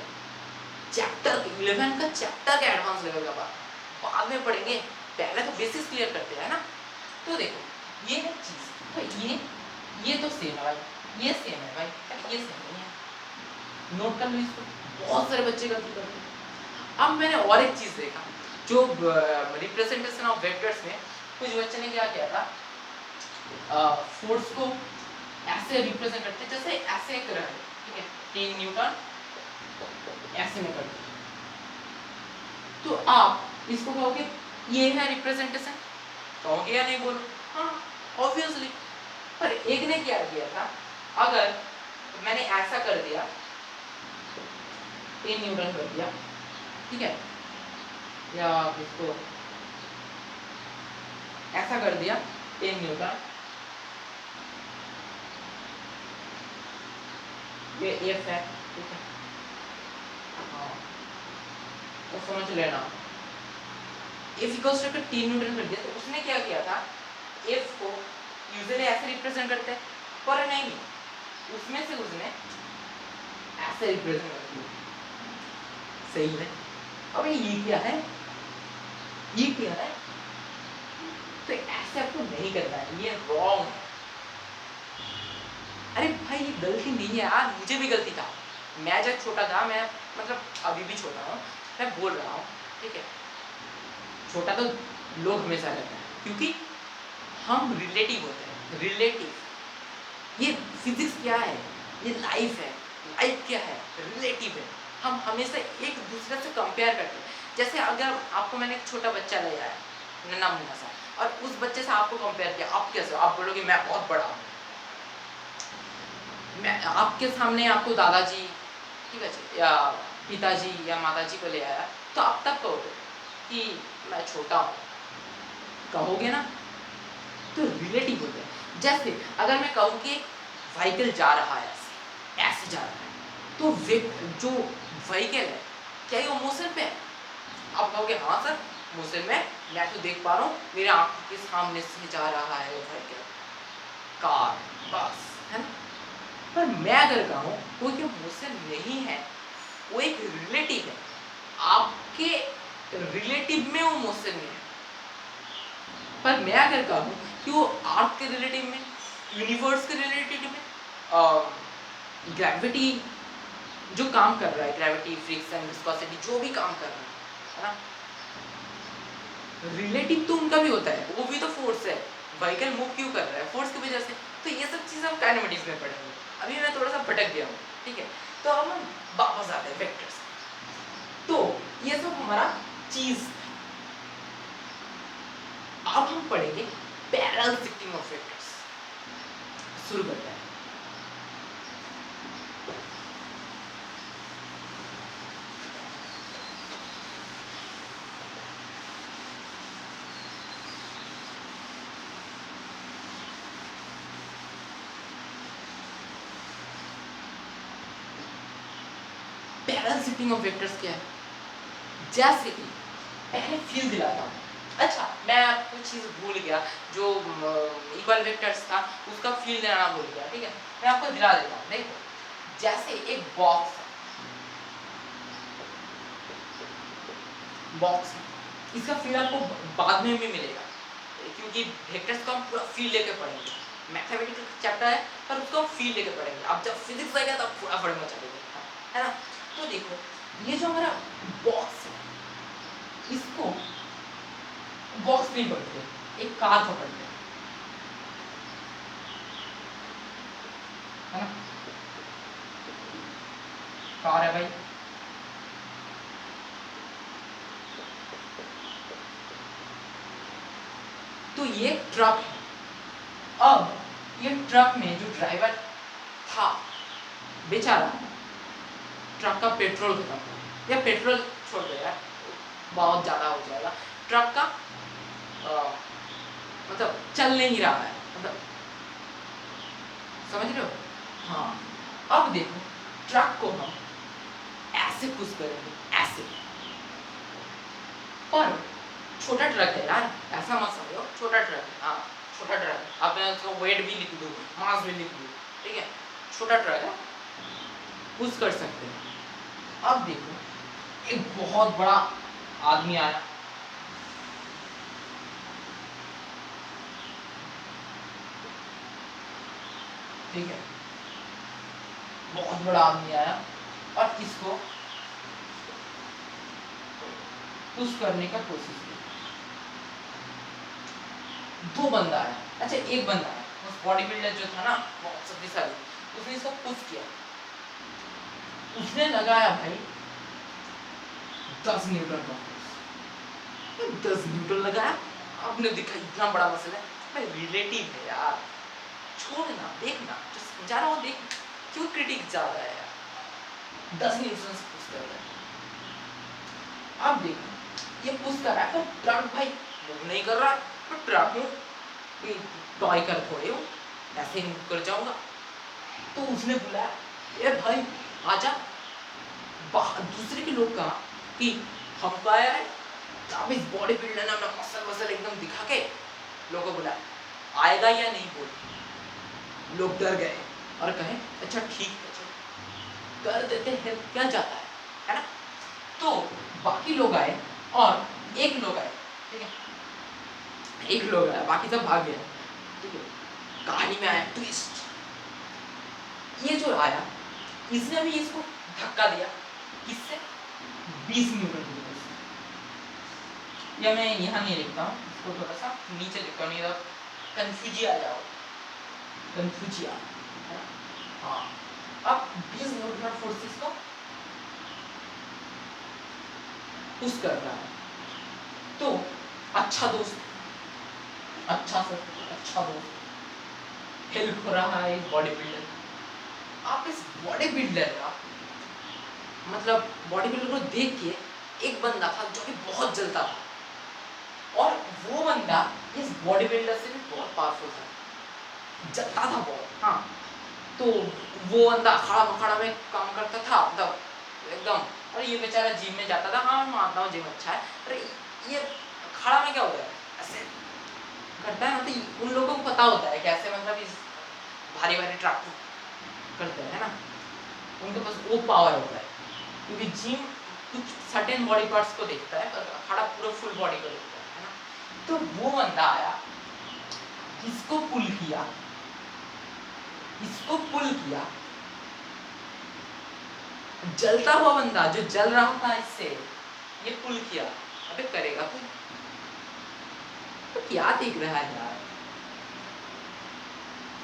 चैप्टर 11 का चैप्टर का एडवांस लेवल का बात बाद में पढ़ेंगे, पहले तो बेसिक्स क्लियर करते हैं ना। तो देखो ये है चीज, तो ये तो सेम है भाई, ये सेम है भाई, ये सेम नहीं है। नोट कर लो इसको, बहुत सारे बच्चे गलती करते हैं। अब मैंने और एक चीज देखा, जो रिप्रेजेंटेशन ऑफ वेक्टर्स में कुछ बच्चे ने क्या किया था, फोर्स को ऐसे रिप्रेजेंट करते हैं जैसे ऐसे एक रहे, ठीक है, 3 न्यूटन ऐसे में करते। तो आप इसको कहोगे ये है रिप्रेजेंटेशन, कहोगे या नहीं? बोलो हाँ ऑब्वियसली। पर एक ने क्या किया था, अगर मैंने ऐसा कर दिया 3 न्यूटन कर दिया, ठीक है, या इसको ऐसा कर दिया 10 न्यूटन, ये एफ है, ठीक है, हाँ तो समझ लेना। एफ इक्वल्स टू 3 न्यूटन कर दिया, तो उसने क्या किया था, एफ को यूजुअली ऐसे रिप्रेजेंट करते हैं, पर नहीं, उसमें से उसने ऐसे रिप्रेजेंट कर दिया। सही है। अब ये क्या है, ये क्या है? तो ऐसे आपको नहीं करना है, ये रॉन्ग है। अरे भाई ये गलती नहीं है यार, मुझे भी गलती था। मैं जब छोटा था, मैं मतलब अभी भी छोटा हूँ, मैं बोल रहा हूँ, ठीक है, छोटा तो लोग हमेशा रहते हैं क्योंकि हम रिलेटिव होते हैं। रिलेटिव, ये फिजिक्स क्या है, ये लाइफ है। लाइफ क्या है, रिलेटिव है। हम हमेशा एक दूसरे से कंपेयर करते हैं। जैसे अगर आपको मैंने एक छोटा बच्चा ले आया, नन्हा मुन्ना सा, और उस बच्चे से आपको कंपेयर किया, आप कैसे, आप बोलोगे मैं बहुत बड़ा हूँ। मैं आपके सामने आपको दादाजी, ठीक है, या पिताजी या माताजी को ले आया, तो आप तब कहोगे कि मैं छोटा हूँ, कहोगे ना। तो रिलेटिव होते हैं। जैसे अगर मैं कहूँ कि व्हीकल जा रहा है, ऐसे जा रहा है, तो जो व्हीकल है क्या ये मोशन पे है? आप कहोगे हाँ सर मोशन में, मैं तो देख पा रहा हूँ, मेरे आंखों के सामने से जा रहा है वो व्हीकल, कार, बस, है ना। पर मैं अगर कहूँ कोई जो मोशन नहीं है, वो एक रिलेटिव है, आपके रिलेटिव में वो मोशन में है। पर मैं अगर कहूँ कि वो अर्थ के रिलेटिव में, यूनिवर्स के रिलेटिव में, ग्रेविटी जो काम कर रहा है, ग्रेविटी, फ्रिक्शन, विस्कोसिटी, जो भी काम कर रहा है ना, रिलेटिव तो उनका भी होता है, वो भी तो फोर्स है। व्हीकल मूव क्यों कर रहा है, फोर्स की वजह से। तो ये सब चीज़ हम काइनेमेटिक्स में पढ़ेंगे। अभी मैं थोड़ा सा भटक गया हूँ, ठीक है। तो अब हम वापस आते हैं वेक्टर्स। तो ये सब हमारा चीज। अब हम पढ़ेंगे बैरल शिफ्टिंग ऑफ वेक्टर्स। शुरू करते हैं। बैरल शिफ्टिंग ऑफ वेक्टर्स क्या है? जैसे कि पहले फील दिलाता हूँ। अच्छा, मैं आपको चीज भूल गया, जो इक्वल वेक्टर्स था उसका फील देना भूल गया, ठीक है, मैं आपको दिला देता हूँ। देखो, जैसे एक बॉक्स है, इसका फील आपको बाद में भी मिलेगा, क्योंकि वेक्टर्स का हम पूरा फील लेके पढ़ेंगे। मैथमेटिकल चैप्टर है पर उसको हम फील लेके पढ़ेंगे। अब जब फिजिक्स आएगा तब पूरा पढ़ना चलेगा, है ना। तो देखो, ये जो हमारा बॉक्स है, इसको बॉक्स नहीं पकड़ते, एक कार पकड़ते हैं, है ना। कार है भाई, तो ये ट्रक है। अब ये ट्रक में जो ड्राइवर था बेचारा, ट्रक का पेट्रोल खत्म हो गया, या पेट्रोल छोड़ दो यार, बहुत ज्यादा हो जाएगा। ट्रक का मतलब चल नहीं रहा है, मतलब समझ रहे हो। हाँ, अब देखो, ट्रक को हम ऐसे पुश करेंगे, ऐसे, पर छोटा ट्रक है यार, ऐसा मत समझो, छोटा ट्रक है। हाँ, छोटा ट्रक है, अब मैं उसका वेट भी लिख दूँ, मास भी लिख दूँ, ठीक है, छोटा ट्रक है, पुश कर सकते हैं। अब देखो, एक बहुत बड़ा आदमी आया, ठीक है, बहुत बड़ा आदमी आया और इसको पुश करने का कोशिश की। दो बंदा आया, अच्छा एक बंदा आया, उस बॉडी बिल्डर जो था ना, बहुत शक्तिशाली, उसने इसको पुश किया, उसने लगाया भाई 10 न्यूटन का फोर्स। 10 न्यूटन लगाया, आपने देखा इतना बड़ा मसल है भाई, रिलेटिव है यार, छोड़ना, देखना जो समझा रहा हूँ, देख, क्यों क्रिटिक ज्यादा है यार। 10 न्यूटन से पुश कर रहा है। अब देखो, ये पुश कर रहा है, तो ट्रक भाई मूव नहीं कर रहा, तो ट्रक में टॉय कर थोड़े हो, ऐसे ही मूव कर जाऊंगा। तो उसने बुलाया, ए भाई आजा। दूसरे के लोग कहा कि हमको आया है, अब इस बॉडी बिल्डर ने अपना मसल वसल एकदम दिखा के लोगों को बुलाया, आएगा या नहीं बोल। लोग डर गए और कहे अच्छा ठीक है, चलो कर देते हैं, क्या जाता है ना। तो बाकी लोग आए और एक लोग आए, ठीक है, एक लोग आया, बाकी सब भाग गए, ठीक है। कहानी में आया ट्विस्ट, ये जो आया इसने भी इसको धक्का दिया, किससे? 20 न्यूटन की वजह से। या मैं यहाँ नहीं लिखता हूँ, इसको थोड़ा सा नीचे लिखता हूँ, नहीं तो कंफ्यूजिया आ जाओ, कंफ्यूजिया, हाँ। अब 20 न्यूटन फोर्सेस को पुश कर रहा है, तो अच्छा दोस्त, अच्छा सर, अच्छा दोस्त, हेल्प हो रहा है इस बॉडी बिल्डर। आप इस बॉडी बिल्डर का मतलब बॉडी बिल्डर को देख के, एक बंदा था जो कि बहुत जलता था, और वो बंदा इस बॉडी बिल्डर से भी बहुत पावरफुल था, जलता था बहुत। हाँ, तो वो बंदा अखाड़ा मखाड़ा में काम करता था, मतलब एकदम, अरे ये बेचारा जिम में जाता था, हाँ मैं मानता हूँ जिम अच्छा है, अरे ये अखाड़ा में क्या होता है, ऐसे करता है ना, तो उन लोगों को पता होता है कैसे मतलब इस भारी भारी ट्रक करते हैं ना, उनके पास वो पावर होता है, क्योंकि जिम कुछ सर्टेन बॉडी पार्ट्स को देखता है, पर अखाड़ा पूरा फुल बॉडी को देखता है ना। तो वो बंदा आया, इसको पुल किया, इसको पुल किया, जलता हुआ बंदा जो जल रहा था इससे, ये पुल किया। अबे करेगा पुल, तो क्या देख रहा है यार,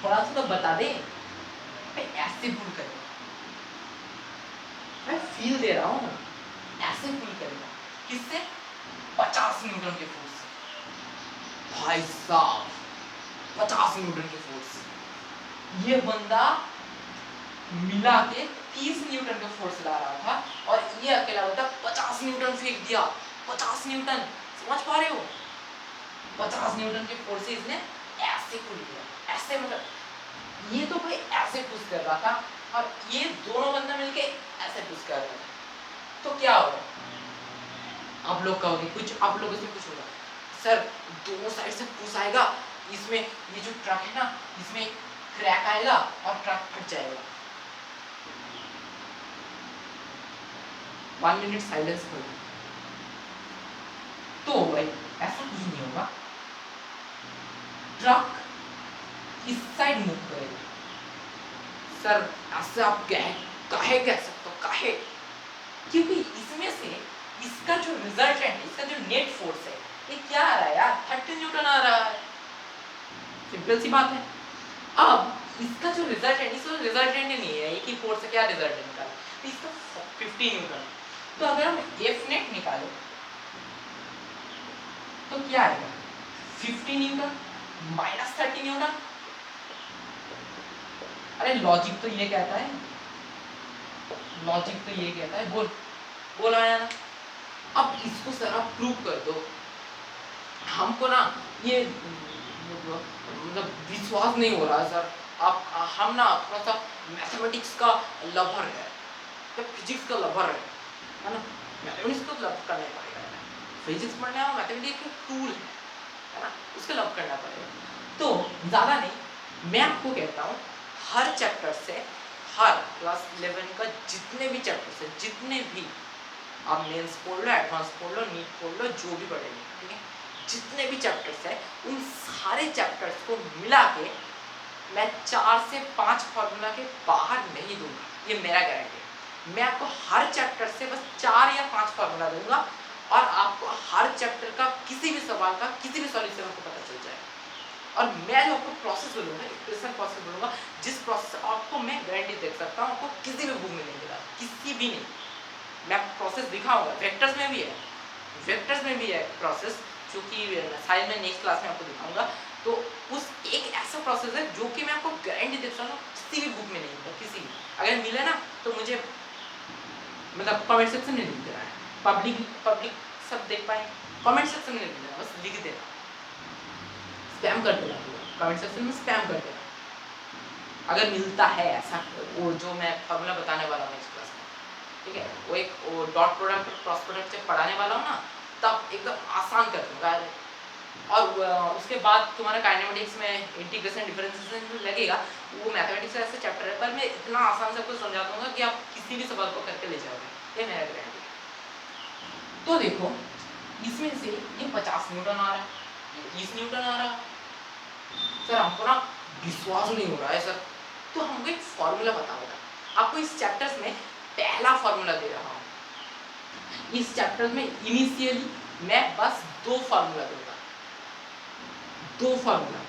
थोड़ा सा तो बता दे, ऐसे पुल करेगा, मैं फील दे रहा हूँ, ऐसे पुल करेगा, किससे? 50 न्यूटन के फोर्स से। भाई साहब 50 न्यूटन की फोर्स। ये बंदा मिला के 30 न्यूटन का फोर्स ला रहा था और ये अकेला बंदा 50 न्यूटन फेंक दिया। 50 न्यूटन, समझ पा रहे हो? 50 न्यूटन के फोर्स से इसने ऐसे को लिया, ऐसे मतलब ये तो भाई ऐसे पुश कर रहा था और ये दोनों बंदा मिलके ऐसे पुश कर रहे थे। तो क्या होगा? आप लोग कहोगे कुछ, आप लोगों से कुछ होगा, सर दोनों साइड से पुश आएगा, इसमें ये जो ट्रक है ना इसमें क्रैक आएगा और ट्रक फट जाएगा। 1 मिनट साइलेंस करो। तो भाई ऐसा कुछ नहीं होगा, ट्रक इस साइड मूव करेगा। सर ऐसे आप काहे कह सकते हो, काहे? क्योंकि इसमें से इसका जो रिजल्टेंट, इसका जो नेट फोर्स है ये क्या आ रहा है यार? 30 न्यूटन आ रहा है। सिंपल सी बात है। अब इसका जो रिजल्टेंट, इसका रिजल्टेंट नहीं है, एक ही फोर्स से क्या रिजल्टेंट निकाला, तो इसका 50 न्यूटन। तो अगर हम एफ नेट निकालें तो क्या आएगा? 50 न्यूटन माइनस 30 न्यूटन। अरे लॉजिक तो ये कहता है, लॉजिक तो ये कहता है, बोल आया ना। अब इसको सर आप प्रूव कर दो। हमको ना ये मतलब विश्वास नहीं हो रहा है सर। आप हम ना थोड़ा सा मैथमेटिक्स का लवर है या फिजिक्स का लवर है ना? मैथमेटिक्स को लव करना पड़ेगा, फिजिक्स पढ़ना है, मैथमेटिक्स एक टूल है ना, उसका लव करना पड़ेगा। तो ज़्यादा नहीं, मैं आपको कहता हूँ हर चैप्टर से, हर क्लास 11 का जितने भी चैप्टर्स है, जितने भी आप मेंस पढ़ लो, एडवांस पढ़ लो, नीट पढ़ लो, जो भी पढ़ेंगे, ठीक है, जितने भी चैप्टर्स है उन सारे चैप्टर्स को मिला के मैं 4 से 5 फार्मूला के बाहर नहीं दूंगा, ये मेरा गारंटी है। मैं आपको हर चैप्टर से बस 4 या 5 फार्मूला दूंगा और आपको हर चैप्टर का किसी भी सवाल का किसी भी सॉल्यूशन आपको पता चल जाएगा। और मैं जो आपको प्रोसेस बोलूँगा, इक्वेशन प्रोसेस बोलूँगा, जिस प्रोसेस आपको मैं गारंटी दे सकता हूँ, आपको किसी भी बुक में नहीं मिला, किसी भी नहीं। मैं प्रोसेस दिखाऊंगा, वेक्टर्स में भी है, वेक्टर्स में भी है प्रोसेस, जो कि शायद मैं नेक्स्ट क्लास में आपको दिखाऊंगा। तो उस एक ऐसा प्रोसेस है जो कि मैं आपको गारंटी दे सकता हूँ किसी भी बुक में नहीं मिलता, किसी भी। अगर मिले ना तो मुझे मतलब कमेंट सेक्शन में लिख देना है, पब्लिक सब देख पाएंगे, कमेंट सेक्शन में लिख देना, बस लिख देना, स्पैम कर देना, कमेंट सेक्शन में स्पैम कर देना अगर मिलता है ऐसा, वो जो मैं फॉर्मूला बताने वाला हूँ इस क्लास में, ठीक है, वो एक डॉट प्रोडक्ट क्रॉस प्रोडक्ट जब पढ़ाने वाला हूँ ना, तब एकदम आसान कर दूंगा। और उसके बाद तुम्हारा काइनेमेटिक्स में इंटीग्रेशन डिफरेंशिएशन लगेगा, वो मैथमेटिक्स ऐसे चैप्टर है, पर मैं इतना आसान से आपको समझा दूंगा कि आप किसी भी सवाल को करके ले जाओगे, ये मेरा गारंटी है। तो देखो इसमें से ये 50 न्यूटन आ रहा है, ये 30 न्यूटन आ रहा है, सर हमको ना विश्वास नहीं हो रहा है सर। तो हमको एक फॉर्मूला बताओगे, आपको इस चैप्टर्स में पहला फॉर्मूला दे रहा हूँ। इस चैप्टर में इनिशियली मैं बस 2 फॉर्मूला दूंगा, 2 फॉर्मूला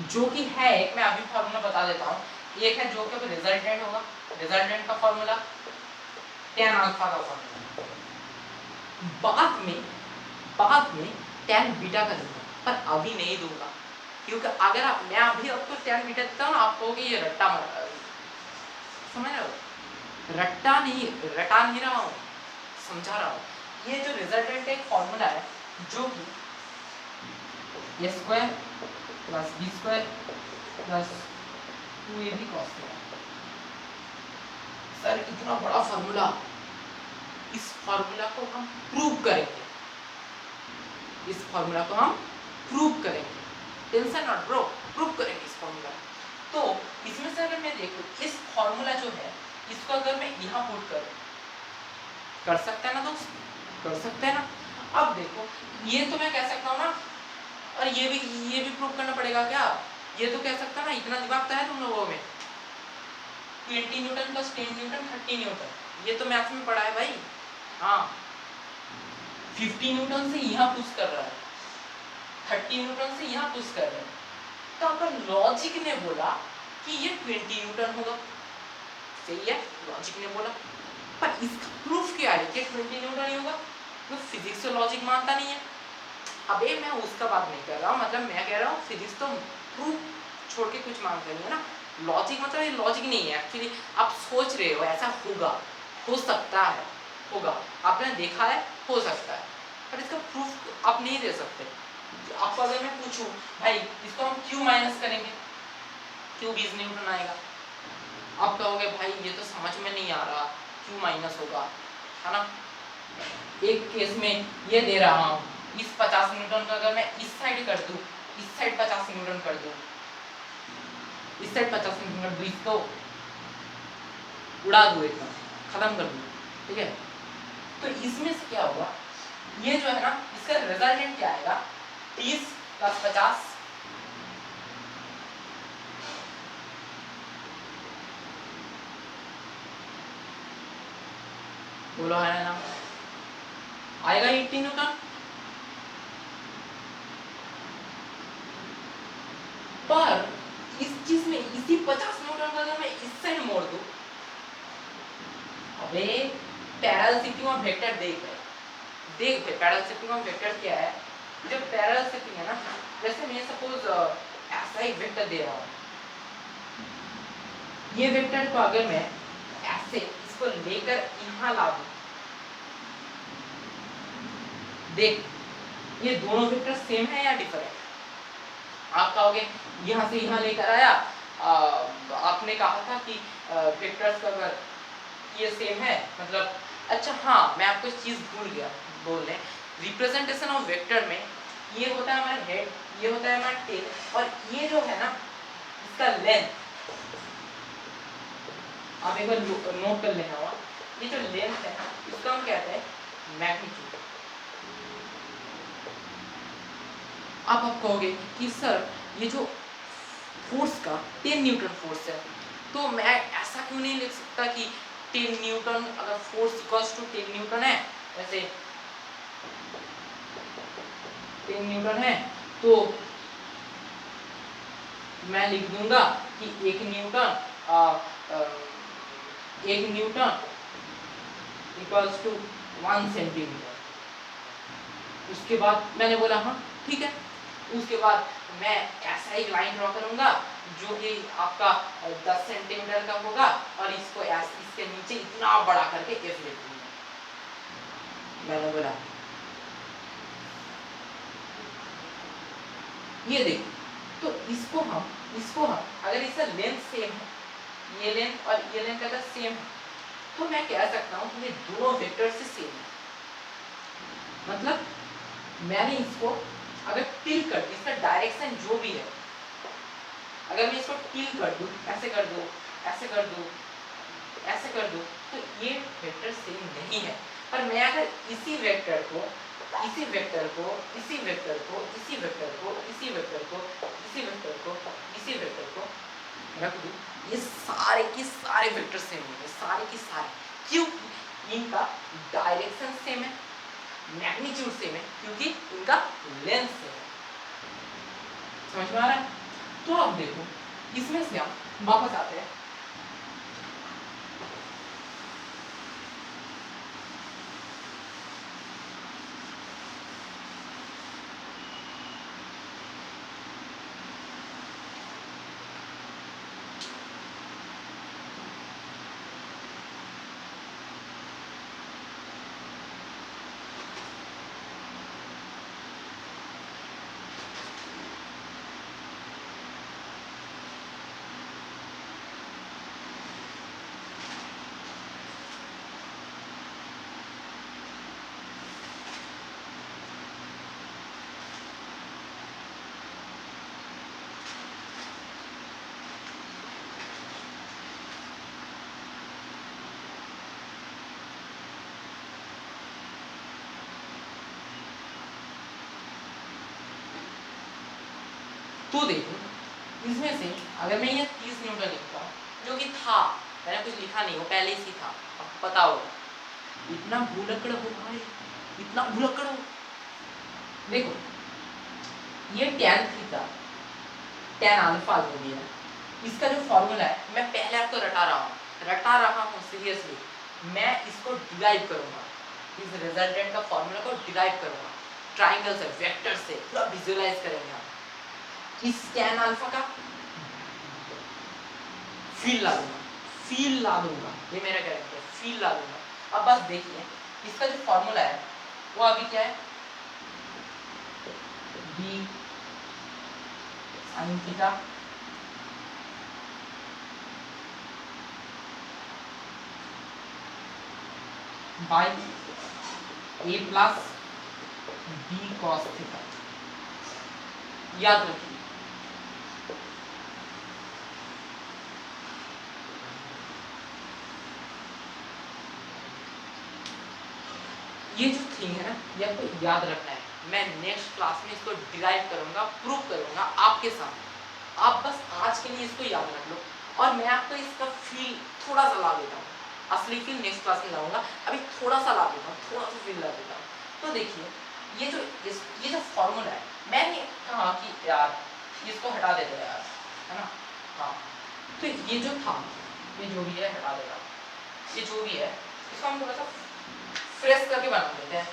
जो कि है, एक मैं अभी फॉर्मूला बता देता हूँ। एक है जो कि रिजल्टेंट होगा, रिजल्टेंट का फॉर्मूला, tan अल्फा का फॉर्मूला, बाद में tan बीटा का दूंगा, पर अभी नहीं दूंगा, क्योंकि अगर मैं अभी आपको tan बीटा देता हूँ ना, आप कहोगे ये रट्टा मार, समझ रहे हो? रट्टा नहीं, रटा नहीं रहा हूँ, समझा रहा हूँ। ये जो रिजल्टेंट एक फॉर्मूला है जो कि a square plus b square plus 2ab cos theta. Sir इतना बड़ा फॉर्मूला, इस फॉर्मूला को हम प्रूव करेंगे, इस फॉर्मूला को हम प्रूव करेंगे, टेंशन नॉट ब्रो, प्रूव करेंगे इस फॉर्मूला। तो इसमें से अगर मैं देखूं, इस फॉर्मूला जो है इसको अगर मैं यहाँ पुट करूं, कर सकते हैं ना दोस्त, कर सकते हैं ना। अब देखो ये तो मैं कह सकता हूँ ना, और ये भी प्रूव करना पड़ेगा क्या? ये तो कह सकता है ना, इतना दिमाग तो है तुम लोगों में, 20 न्यूटन प्लस 10 न्यूटन 30 न्यूटन, ये तो मैथ्स में पढ़ा है भाई। हाँ 50 न्यूटन से यहाँ पुश कर रहा है, 30 न्यूटन से यहाँ पुश कर रहे हैं, तो अगर लॉजिक ने बोला कि ये 20 न्यूटन होगा, सही है, लॉजिक ने बोला, पर इसका प्रूफ क्या है कि 20 न्यूटन ही होगा? तो फिजिक्स तो लॉजिक मानता नहीं है। अबे मैं उसका बात नहीं कर रहा हूँ, मतलब मैं कह रहा हूँ फिजिक्स तो प्रूफ छोड़ के कुछ मांगते नहीं है ना। लॉजिक मतलब ये लॉजिक नहीं है एक्चुअली, आप सोच रहे हो ऐसा होगा, हो सकता है, होगा, आपने देखा है, हो सकता है, पर इसका प्रूफ आप नहीं दे सकते। आपको अगर मैं पूछूं भाई इसको हम क्यों माइनस करेंगे, क्यों 20 न्यूटन आएगा, आप कहोगे भाई ये तो समझ में नहीं आ रहा, क्यों माइनस होगा, है ना। एक केस में ये दे रहा हूँ, इस 50 न्यूटन का अगर मैं इस साइड कर दूं, इस साइड 50 न्यूटन कर दूं, इस साइड 50 न्यूटन कर दूं, इसको उड़ा दूं, एकदम खत्म कर दूं, ठीक है। तो इसमें से क्या होगा, ये जो है ना इसका रिजल्टेंट क्या आएगा, 30 + 50 बोलो है ना, आएगा 80 न्यूटन। पर इस चीज में इसी 50 न्यूटन का अगर मैं इस साइड मोड़ दूं, अबे पैरेलल शिफ्टिंग ऑफ वेक्टर देख पैरेलल शिफ्टिंग ऑफ वेक्टर क्या है। जब पैरेलल शिफ्टिंग है ना, जैसे मैं सपोज ऐसा ही वेक्टर दे रहा हूँ, ये वेक्टर को अगर मैं ऐसे इसको लेकर यहाँ ला दूं, देख ये दोनों वेक्टर सेम है या डिफरेंट। आप कहोगे यहाँ से यहाँ लेकर आया, आपने कहा था कि वेक्टर्स का अगर ये सेम है मतलब, अच्छा हाँ मैं आपको इस चीज़ भूल गया बोलने, रिप्रेजेंटेशन ऑफ वेक्टर में ये होता है हमारा हेड, ये होता है हमारा टेल, और ये जो है ना इसका लेंथ, आप एक बार नोट कर लेना हुआ, ये जो लेंथ है इसको हम कहते हैं मैग्नीट्यूड। आप कहोगे कि सर ये जो फोर्स का 10 न्यूटन फोर्स है, तो मैं ऐसा क्यों नहीं लिख सकता कि 10 न्यूटन अगर फोर्स इक्वल्स टू 10 न्यूटन है, वैसे 10 न्यूटन है तो मैं लिख दूंगा कि 1 न्यूटन इक्वल्स टू 1 सेंटीमीटर। उसके बाद मैंने बोला हाँ ठीक है, उसके बाद मैं ऐसा ही लाइन ड्रॉ करूंगा जो कि आपका 10 सेंटीमीटर का होगा, और इसको इसके नीचे इतना बड़ा करके एफ लिख दूंगा। मैंने बोला ये देखो, तो इसको हम अगर इसका लेंथ सेम है, ये लेंथ और ये लेंथ अगर सेम है, तो मैं कह सकता हूँ कि ये दोनों वेक्टर से सेम है। मतलब मैंने इसको अगर टिल्ट कर दूं, इसका डायरेक्शन जो भी है, अगर मैं इसको टिल्ट कर दूं, ऐसे कर दूं, ऐसे कर दूं, ऐसे कर दूं, तो ये वेक्टर सेम नहीं है। पर मैं अगर इसी वेक्टर को इसी वेक्टर को इसी वेक्टर को इसी वेक्टर को इसी वेक्टर को इसी वेक्टर को इसी वेक्टर को रख दूं, ये सारे के सारे वेक्टर सेम होंगे, सारे के सारे। क्यों? इनका डायरेक्शन सेम है, मैग्नीट्यूड सेम है, क्योंकि इनका लेंथ सेम है। समझ में आ रहा है? तो अब देखो इसमें से हम वापस आते हैं, तो देखो इसमें से अगर मैं ये 30 न्यूटन लिखता हूँ, जो कि था, मैंने कुछ लिखा नहीं, वो पहले ही था, अब पता होगा। इतना भूलक्कड़ हो भाई, इतना भूलक्कड़ हो। देखो ये tan थीटा tan अल्फा जो भी है, इसका जो फॉर्मूला है मैं पहले आपको रटा रहा हूँ सीरियसली। मैं इसको डिराइव करूंगा, इस रिजल्टेंट का फॉर्मूला को डिराइव करूंगा, ट्राइंगल से, वेक्टर से पूरा विजुअलाइज करेंगे हम। इस tan अल्फा का फील ला दूंगा, फील ला दूंगा, ये मेरा कैरेक्टर है, फील ला दूंगा। अब बस देखिए इसका जो फॉर्मूला है वो अभी क्या है, B sine theta by A plus B cos theta. याद रखिए ये जो थिंग है ना ये आपको याद रखना है। मैं नेक्स्ट क्लास में इसको डिराइव करूंगा, प्रूव करूंगा आपके साथ। आप बस आज के लिए इसको याद रख लो और मैं आपको इसका फील थोड़ा सा ला देता हूँ। असली फील नेक्स्ट क्लास में लाऊंगा, अभी थोड़ा सा ला देता हूँ, थोड़ा सा फील ला देता हूँ। तो देखिए ये जो फॉर्मूला है, मैंने कहा कि यार इसको हटा देते हैं यार, है ना। हाँ तो ये जो था, ये जो भी है हटा देगा, ये जो भी है इसको हम थोड़ा सा फ्रेश करके बना देते हैं।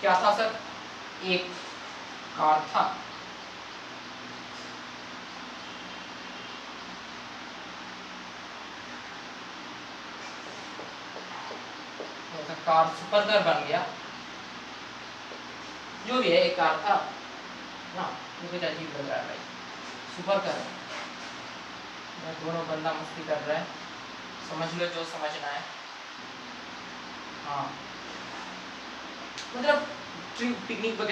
क्या था सर, एक कार था, कार सुपर कार बन गया, जो भी है एक कार था ना। ये कुछ अजीब लग रहा है भाई, सुपर कार दोनों बंदा मस्ती कर रहा है, समझ लो जो समझना है। हाँ मतलब पिकनिक वगैरह